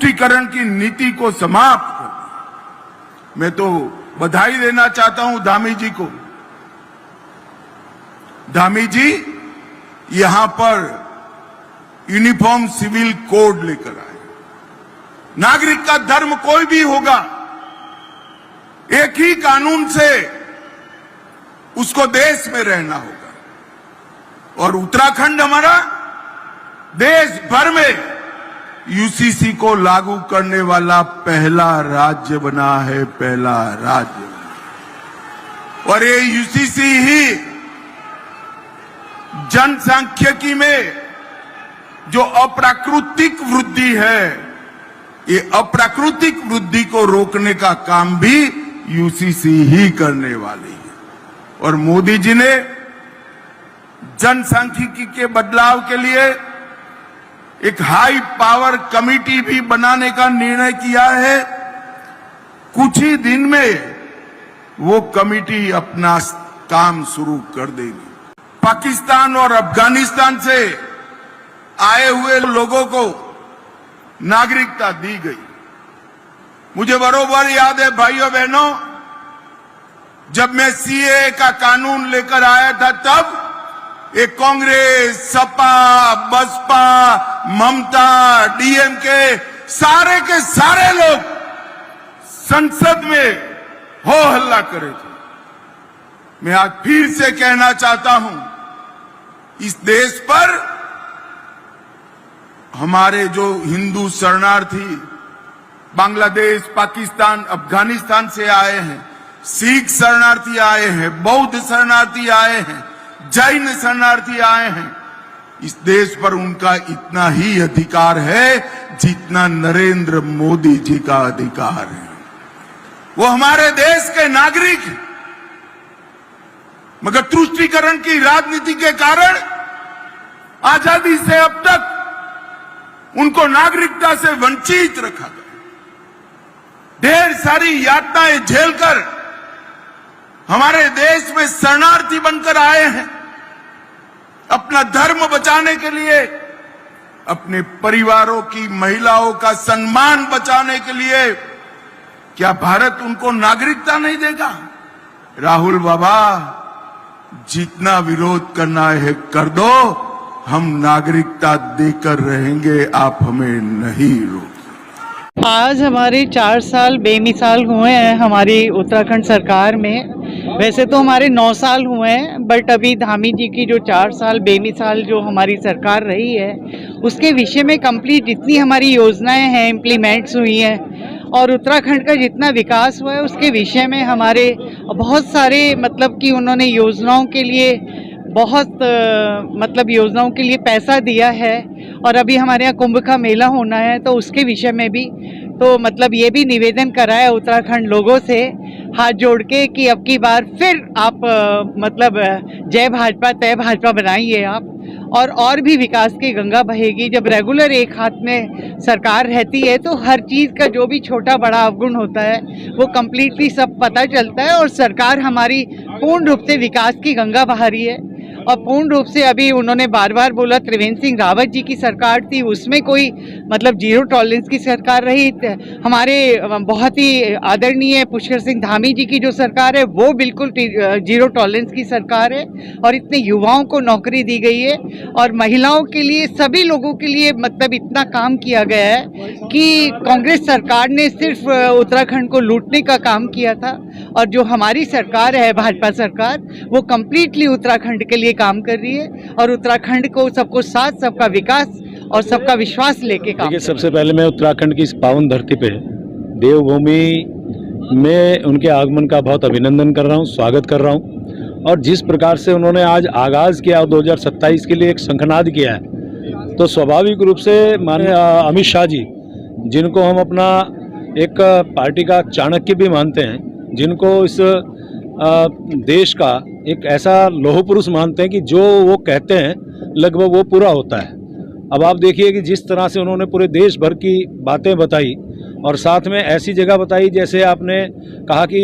तुष्टीकरण की नीति को समाप्त कर। मैं तो बधाई देना चाहता हूं धामी जी को। धामी जी यहां पर यूनिफॉर्म सिविल कोड लेकर आए। नागरिक का धर्म कोई भी होगा, एक ही कानून से उसको देश में रहना होगा। और उत्तराखंड हमारा देश भर में यूसीसी को लागू करने वाला पहला राज्य बना है, पहला राज्य बना। और ये यूसीसी ही जनसांख्यिकी में जो अप्राकृतिक वृद्धि है, ये अप्राकृतिक वृद्धि को रोकने का काम भी यूसीसी ही करने वाली है। और मोदी जी ने जनसांख्यिकी के बदलाव के लिए एक हाई पावर कमेटी भी बनाने का निर्णय किया है। कुछ ही दिन में वो कमेटी अपना काम शुरू कर देगी। पाकिस्तान और अफगानिस्तान से आए हुए लोगों को नागरिकता दी गई। मुझे बरोबर याद है भाइयों बहनों, जब मैं सीए का कानून लेकर आया था तब एक कांग्रेस, सपा, बसपा, ममता, डीएमके सारे के सारे लोग संसद में हो हल्ला करे थे। मैं आज फिर से कहना चाहता हूं, इस देश पर हमारे जो हिंदू शरणार्थी बांग्लादेश, पाकिस्तान, अफगानिस्तान से आए हैं, सिख शरणार्थी आए हैं, बौद्ध शरणार्थी आए हैं, जैन शरणार्थी आए हैं, इस देश पर उनका इतना ही अधिकार है जितना नरेंद्र मोदी जी का अधिकार है। वो हमारे देश के नागरिक हैं, मगर तुष्टीकरण की राजनीति के कारण आजादी से अब तक उनको नागरिकता से वंचित रखा गया। ढेर सारी यातनाएं झेलकर हमारे देश में शरणार्थी बनकर आए हैं। अपना धर्म बचाने के लिए, अपने परिवारों की महिलाओं का सम्मान बचाने के लिए क्या भारत उनको नागरिकता नहीं देगा? राहुल बाबा, जितना विरोध करना है कर दो, हम नागरिकता देकर रहेंगे, आप हमें नहीं रोक। आज हमारे 4 साल बेमिसाल हुए हैं हमारी उत्तराखंड सरकार में। वैसे तो हमारे 9 साल हुए हैं, बट अभी धामी जी की जो 4 साल बेमिसाल जो हमारी सरकार रही है उसके विषय में कंप्लीट जितनी हमारी योजनाएं हैं इम्प्लीमेंट्स हुई हैं और उत्तराखंड का जितना विकास हुआ है उसके विषय में हमारे बहुत सारे मतलब कि उन्होंने योजनाओं के लिए बहुत योजनाओं के लिए पैसा दिया है। और अभी हमारे यहाँ कुंभ का मेला होना है तो उसके विषय में भी तो मतलब ये भी निवेदन करा है उत्तराखंड लोगों से हाथ जोड़ के कि अब की बार फिर आप जय भाजपा तय भाजपा बनाइए आप, और भी विकास की गंगा बहेगी। जब रेगुलर एक हाथ में सरकार रहती है तो हर चीज़ का जो भी छोटा बड़ा अवगुण होता है वो कम्प्लीटली सब पता चलता है और सरकार हमारी पूर्ण रूप से विकास की गंगा बहा रही है। और पूर्ण रूप से अभी उन्होंने बार बार बोला त्रिवेंद्र सिंह रावत जी की सरकार थी, उसमें कोई जीरो टॉलरेंस की सरकार रही। हमारे बहुत ही आदरणीय पुष्कर सिंह धामी जी की जो सरकार है वो बिल्कुल जीरो टॉलरेंस की सरकार है और इतने युवाओं को नौकरी दी गई है और महिलाओं के लिए सभी लोगों के लिए इतना काम किया गया है कि कांग्रेस सरकार ने सिर्फ उत्तराखंड को लूटने का काम किया था और जो हमारी सरकार है भाजपा सरकार वो कम्प्लीटली उत्तराखंड के लिए काम कर रही है और उत्तराखंड को सबको साथ सबका विकास और सबका विश्वास लेके काम। सबसे पहले मैं उत्तराखंड की इस पावन धरती पे देवभूमि में उनके आगमन का बहुत अभिनंदन कर रहा हूँ, स्वागत कर रहा हूँ। और जिस प्रकार से उन्होंने आज आगाज़ किया 2027 के लिए एक शंखनाद किया है, तो स्वाभाविक रूप से माननीय अमित शाह जी, जिनको हम अपना एक पार्टी का चाणक्य भी मानते हैं, जिनको इस देश का एक ऐसा लौह पुरुष मानते हैं कि जो वो कहते हैं लगभग वो पूरा होता है। अब आप देखिए कि जिस तरह से उन्होंने पूरे देश भर की बातें बताई और साथ में ऐसी जगह बताई जैसे आपने कहा कि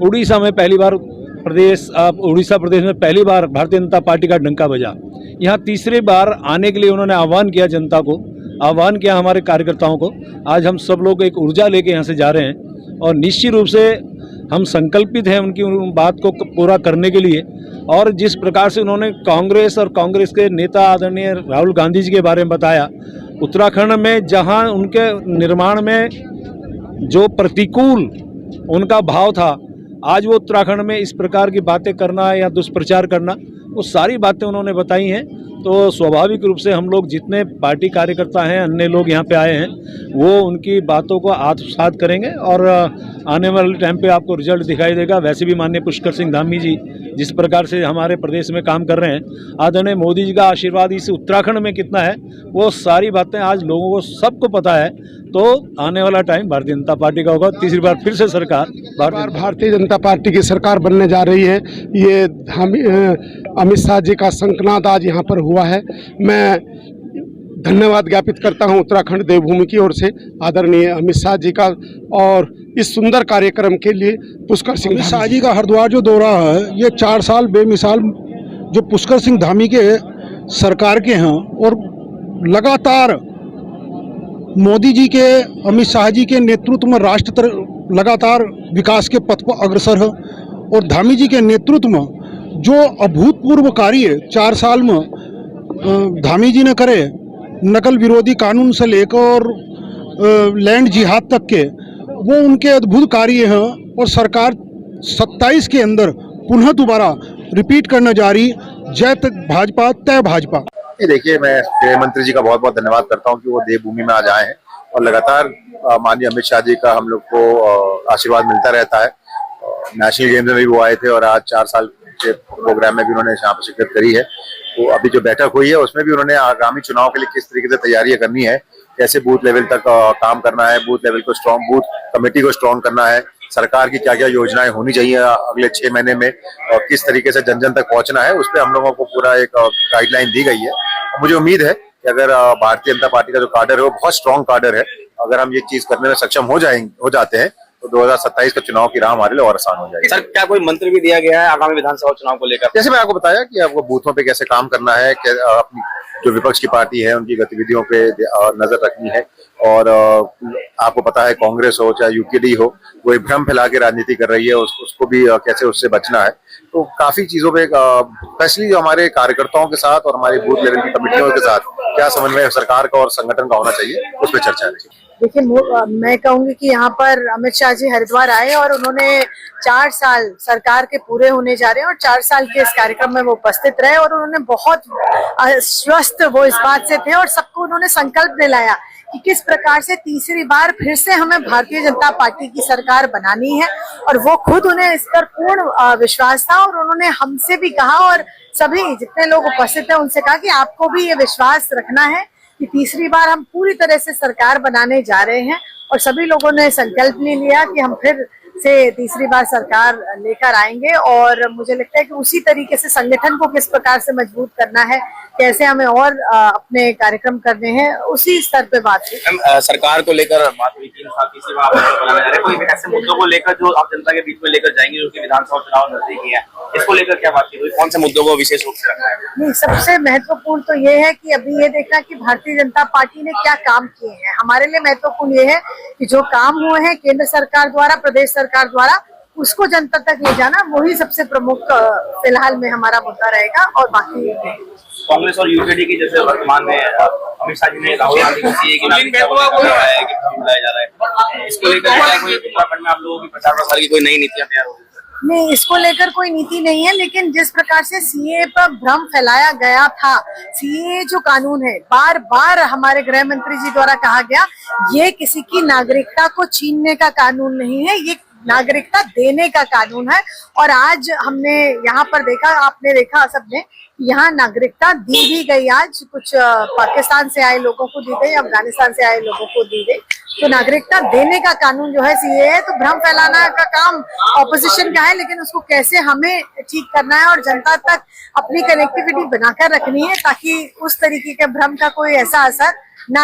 उड़ीसा में पहली बार उड़ीसा प्रदेश में पहली बार भारतीय जनता पार्टी का डंका बजा। यहाँ तीसरी बार आने के लिए उन्होंने आह्वान किया जनता को आह्वान किया हमारे कार्यकर्ताओं को। आज हम सब लोग एक ऊर्जा लेके यहाँ से जा रहे हैं और निश्चित रूप से हम संकल्पित हैं उनकी उन बात को पूरा करने के लिए। और जिस प्रकार से उन्होंने कांग्रेस और कांग्रेस के नेता आदरणीय राहुल गांधी जी के बारे में बताया, उत्तराखंड में जहां उनके निर्माण में जो प्रतिकूल उनका भाव था, आज वो उत्तराखंड में इस प्रकार की बातें करना या दुष्प्रचार करना, वो सारी बातें उन्होंने बताई हैं। तो स्वाभाविक रूप से हम लोग जितने पार्टी कार्यकर्ता हैं, अन्य लोग यहाँ पे आए हैं, वो उनकी बातों को आत्मसात करेंगे और आने वाले टाइम पे आपको रिजल्ट दिखाई देगा। वैसे भी माननीय पुष्कर सिंह धामी जी जिस प्रकार से हमारे प्रदेश में काम कर रहे हैं, आदरणीय मोदी जी का आशीर्वाद इस उत्तराखंड में कितना है, वो सारी बातें आज लोगों को सबको पता है। तो आने वाला टाइम भारतीय जनता पार्टी का होगा। तीसरी बार फिर से सरकार भारतीय जनता पार्टी की सरकार बनने जा रही है। ये अमित शाह जी का शंखनाद आज यहाँ पर हुआ है। मैं धन्यवाद ज्ञापित करता हूँ उत्तराखंड देवभूमि की ओर से आदरणीय अमित शाह जी का, और इस सुंदर कार्यक्रम के लिए पुष्कर सिंह अमित शाह जी का हरिद्वार जो दौरा है, ये 4 साल बेमिसाल जो पुष्कर सिंह धामी के सरकार के हैं और लगातार मोदी जी के, अमित शाह जी के नेतृत्व में राष्ट्र लगातार विकास के पथ पर अग्रसर है। और धामी जी के नेतृत्व में जो अभूतपूर्व कार्य 4 साल में धामी जी ने करे, नकल विरोधी कानून से लेकर लैंड जिहाद तक के, वो उनके अद्भुत कार्य हैं। और सरकार 27 के अंदर पुनः दोबारा रिपीट करने जा रही, जय भाजपा तय भाजपा। ये देखिए, मैं गृह मंत्री जी का बहुत बहुत धन्यवाद करता हूं कि वो देवभूमि में आज आए हैं और लगातार माननीय अमित शाह जी का हम लोग को आशीर्वाद मिलता रहता है। नेशनल गेम्स में भी वो आए थे और आज 4 साल के प्रोग्राम में भी उन्होंने यहाँ पर शिरकत करी है। तो अभी जो बैठक हुई है उसमें भी उन्होंने आगामी चुनाव के लिए किस तरीके से तैयारियां करनी है, कैसे बूथ लेवल तक काम करना है, बूथ लेवल को स्ट्रॉन्ग, बूथ कमेटी को स्ट्रॉन्ग करना है, सरकार की क्या क्या योजनाएं होनी चाहिए अगले 6 महीने में, और किस तरीके से जन जन तक पहुंचना है, उस पर हम लोगों को पूरा एक गाइडलाइन दी गई है। और मुझे उम्मीद है कि अगर भारतीय जनता पार्टी का जो काडर है वो बहुत स्ट्रॉन्ग काडर है, अगर हम ये चीज करने में सक्षम हो जाते हैं तो 2027 का चुनाव की राह हमारे लिए और आसान हो जाएगी। सर, क्या कोई मंत्र भी दिया गया है आगामी विधानसभा चुनाव को लेकर? जैसे मैं आपको बताया कि आपको बूथों पे कैसे काम करना है, अपनी जो विपक्ष की पार्टी है उनकी गतिविधियों पे नजर रखनी है। और आपको पता है कांग्रेस हो चाहे यूकेडी हो, वो एक भ्रम फैला के राजनीति कर रही है, उसको भी कैसे उससे बचना है। तो काफी चीजों पे स्पेशली जो हमारे कार्यकर्ताओं के साथ और हमारी बूथ लेवल की कमेटियों के साथ क्या समन्वय सरकार का और संगठन का होना चाहिए, उस पर चर्चा है। देखिए, मैं कहूंगी कि यहाँ पर अमित शाह जी हरिद्वार आए और उन्होंने 4 साल सरकार के पूरे होने जा रहे हैं और 4 साल के इस कार्यक्रम में वो उपस्थित रहे और उन्होंने बहुत आश्वस्त वो इस बात से थे और सबको उन्होंने संकल्प दिलाया कि किस प्रकार से तीसरी बार फिर से हमें भारतीय जनता पार्टी की सरकार बनानी है। और वो खुद, उन्हें इस पर पूर्ण विश्वास था और उन्होंने हमसे भी कहा और सभी जितने लोग उपस्थित हैं उनसे कहा कि आपको भी ये विश्वास रखना है कि तीसरी बार हम पूरी तरह से सरकार बनाने जा रहे हैं। और सभी लोगों ने संकल्प ले लिया कि हम फिर से तीसरी बार सरकार लेकर आएंगे। और मुझे लगता है कि उसी तरीके से संगठन को किस प्रकार से मजबूत करना है, कैसे हमें और अपने कार्यक्रम करने हैं, उसी स्तर पे बात हुई। सरकार को लेकर बात हुई, 3 साल तीसरी बार बनाने जा रहे हैं, कोई ऐसे मुद्दों को लेकर जो आप जनता के बीच में लेकर जाएंगे, जो कि विधानसभा चुनाव नजदीकी है, इसको लेकर क्या बातचीत हुई? कौन से मुद्दों को विशेष रूप से रखा है? नहीं, सबसे महत्वपूर्ण तो ये है कि अभी ये देखना कि भारतीय जनता पार्टी ने क्या काम किए हैं। हमारे लिए महत्वपूर्ण ये है कि जो काम हुए हैं केंद्र सरकार द्वारा, प्रदेश सरकार द्वारा, उसको जनता तक ले जाना, वही सबसे प्रमुख फिलहाल में हमारा मुद्दा रहेगा। और बाकी कांग्रेस और यूकेडी की जैसे वर्तमान में अमित शाह जी ने राहुल गांधी को सीए की नागरिकता को बुलाया है कि बुलाया जा रहा है, इसको लेकर क्या कोई उत्तराखंड में आप लोगों की प्रचार प्रसार की कोई नई नीतियां तैयार हो? नहीं, इसको लेकर कोई नीति नहीं है, लेकिन जिस प्रकार से सीए पर भ्रम फैलाया गया था, सीए जो कानून है, बार बार हमारे गृह मंत्री जी द्वारा कहा गया, ये किसी की नागरिकता को छीनने का कानून नहीं है, ये नागरिकता देने का कानून है। और आज हमने यहाँ पर देखा, आपने देखा सबने, यहाँ नागरिकता दी भी गई। आज कुछ पाकिस्तान से आए लोगों को दी गई, अफगानिस्तान से आए लोगों को दी गई। तो नागरिकता देने का कानून जो है सीए है। तो भ्रम फैलाना का काम ऑपोजिशन का है, लेकिन उसको कैसे हमें ठीक करना है और जनता तक अपनी कनेक्टिविटी बनाकर रखनी है ताकि उस तरीके के भ्रम का कोई ऐसा असर